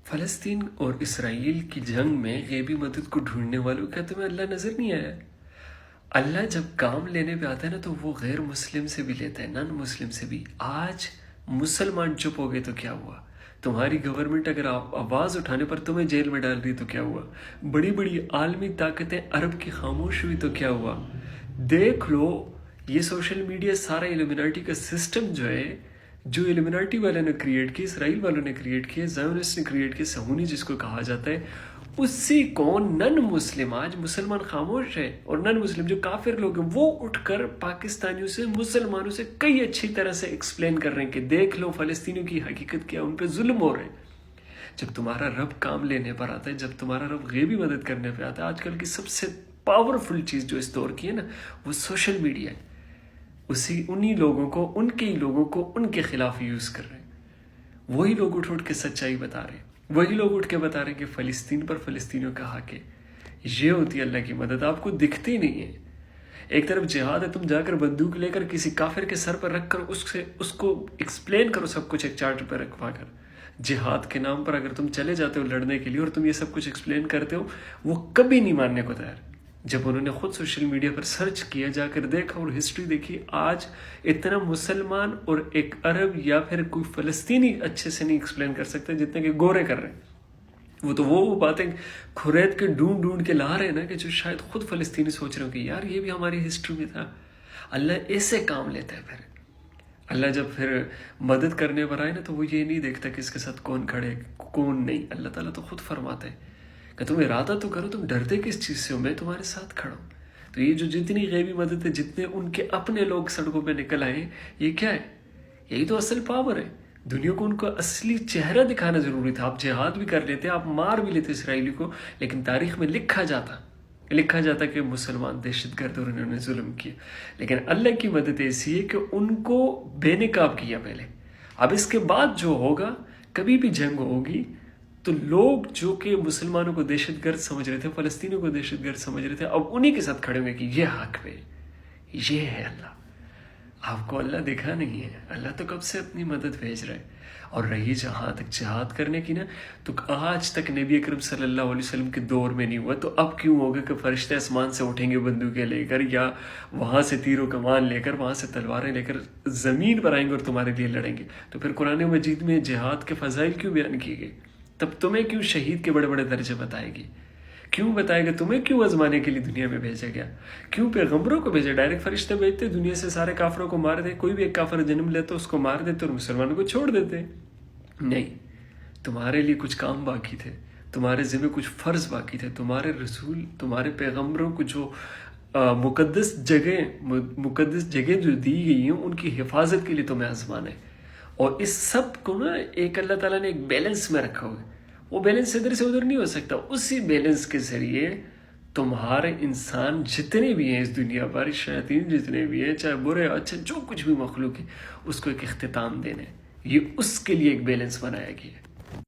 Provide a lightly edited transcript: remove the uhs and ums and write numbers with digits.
فلسطین اور اسرائیل کی جنگ میں غیبی مدد کو ڈھونڈنے والوں کا تمہیں اللہ نظر نہیں آیا؟ اللہ جب کام لینے پہ آتا ہے نا تو وہ غیر مسلم سے بھی لیتا ہے، نان مسلم سے بھی۔ آج مسلمان چپ ہو گئے تو کیا ہوا؟ تمہاری گورنمنٹ اگر آواز اٹھانے پر تمہیں جیل میں ڈال دی تو کیا ہوا؟ بڑی بڑی عالمی طاقتیں عرب کی خاموش ہوئی تو کیا ہوا؟ دیکھ لو، یہ سوشل میڈیا سارا ایلومیناٹی کا سسٹم جو ہے، جو ایلومیناٹی والے نے کریٹ کی، اسرائیل والوں نے کریٹ کی، زائونسٹ نے کریٹ کی، صہیونی جس کو کہا جاتا ہے، اسی کو نن مسلم، آج مسلمان خاموش ہے اور نن مسلم جو کافر لوگ ہیں وہ اٹھ کر پاکستانیوں سے، مسلمانوں سے کئی اچھی طرح سے ایکسپلین کر رہے ہیں کہ دیکھ لو فلسطینیوں کی حقیقت کیا، ان پہ ظلم ہو رہے ہیں۔ جب تمہارا رب کام لینے پر آتا ہے، جب تمہارا رب غیبی مدد کرنے پہ آتا ہے، آج کل کی سب سے پاورفل چیز جو اس دور کی ہے نا، وہ سوشل میڈیا ہے۔ انہی لوگوں کو، ان کے ہی لوگوں کو ان کے خلاف یوز کر رہے ہیں۔ وہی لوگ اٹھ کے سچائی بتا رہے ہیں، وہی لوگ اٹھ کے بتا رہے ہیں کہ فلسطین پر فلسطینیوں کا حق ہے۔ یہ ہوتی ہے اللہ کی مدد، آپ کو دکھتی نہیں ہے۔ ایک طرف جہاد ہے، تم جا کر بندوق لے کر کسی کافر کے سر پر رکھ کر اس کو ایکسپلین کرو سب کچھ ایک چارٹ پر رکھوا کر۔ جہاد کے نام پر اگر تم چلے جاتے ہو لڑنے کے لیے اور تم یہ سب کچھ ایکسپلین کرتے ہو، وہ کبھی نہیں ماننے کو تیار۔ جب انہوں نے خود سوشل میڈیا پر سرچ کیا، جا کر دیکھا اور ہسٹری دیکھی، آج اتنا مسلمان اور ایک عرب یا پھر کوئی فلسطینی اچھے سے نہیں ایکسپلین کر سکتے جتنے کہ گورے کر رہے ہیں۔ وہ تو وہ باتیں کھرید کے ڈھونڈ کے لا رہے ہیں نا، کہ جو شاید خود فلسطینی سوچ رہے ہو کہ یار یہ بھی ہماری ہسٹری میں تھا۔ اللہ ایسے کام لیتا ہے۔ پھر اللہ جب پھر مدد کرنے پر آئے نا تو وہ یہ نہیں دیکھتا کہ اس کے ساتھ کون کھڑے کون نہیں۔ اللہ تعالیٰ تو خود فرماتا ہے کہ تم ارادہ تو کرو، تم ڈرتے کس چیز سے ہو، میں تمہارے ساتھ کھڑا ہوں۔ تو یہ جو جتنی غیبی مدد ہے، جتنے ان کے اپنے لوگ سڑکوں پہ نکل آئے ہیں، یہ کیا ہے؟ یہی تو اصل پاور ہے۔ دنیا کو ان کو اصلی چہرہ دکھانا ضروری تھا۔ آپ جہاد بھی کر لیتے، آپ مار بھی لیتے اسرائیلی کو، لیکن تاریخ میں لکھا جاتا کہ مسلمان دہشت گرد اور انہوں نے ظلم کیا۔ لیکن اللہ کی مدد ایسی ہے کہ ان کو بے نقاب کیا پہلے۔ اب اس کے بعد جو ہوگا، کبھی بھی جنگ ہوگی تو لوگ جو کہ مسلمانوں کو دہشت گرد سمجھ رہے تھے، فلسطینیوں کو دہشت گرد سمجھ رہے تھے، اب انہی کے ساتھ کھڑے ہوئے کہ یہ حق پہ، یہ ہے اللہ۔ آپ کو اللہ دکھا نہیں ہے، اللہ تو کب سے اپنی مدد بھیج رہا ہے۔ اور رہی جہاں تک جہاد کرنے کی نا، تو آج تک نبی اکرم صلی اللہ علیہ وسلم کے دور میں نہیں ہوا، تو اب کیوں ہوگا کہ فرشتے آسمان سے اٹھیں گے بندوقیں لے کر، یا وہاں سے تیر و کمان لے کر، وہاں سے تلواریں لے کر زمین پر آئیں گے اور تمہارے لیے لڑیں گے؟ تو پھر قرآن مجید میں جہاد کے فضائل کیوں بیان کیے گئے؟ تب تمہیں کیوں شہید کے بڑے بڑے درجے بتائے گی؟ کیوں بتائے گا؟ تمہیں کیوں آزمانے کے لیے دنیا میں بھیجا گیا؟ کیوں پیغمبروں کو بھیجا؟ ڈائریکٹ فرشتے بھیجتے، دنیا سے سارے کافروں کو مار دے، کوئی بھی ایک کافر جنم لیتا اس کو مار دیتے اور مسلمانوں کو چھوڑ دیتے۔ نہیں، تمہارے لیے کچھ کام باقی تھے، تمہارے ذمہ کچھ فرض باقی تھے، تمہارے رسول، تمہارے پیغمبروں کو جو مقدس جگہ جو دی گئی ہیں، ان کی حفاظت کے لیے تمہیں آزمانا ہے۔ اور اس سب کو نا ایک اللہ تعالیٰ نے ایک بیلنس میں رکھا ہوا ہے۔ وہ بیلنس ادھر سے ادھر نہیں ہو سکتا۔ اسی بیلنس کے ذریعے تمہارے انسان جتنے بھی ہیں اس دنیا پر، شیاطین جتنے بھی ہیں، چاہے برے اچھے جو کچھ بھی مخلوق ہے، اس کو ایک اختتام دینا ہے۔ یہ اس کے لیے ایک بیلنس بنایا گیا ہے۔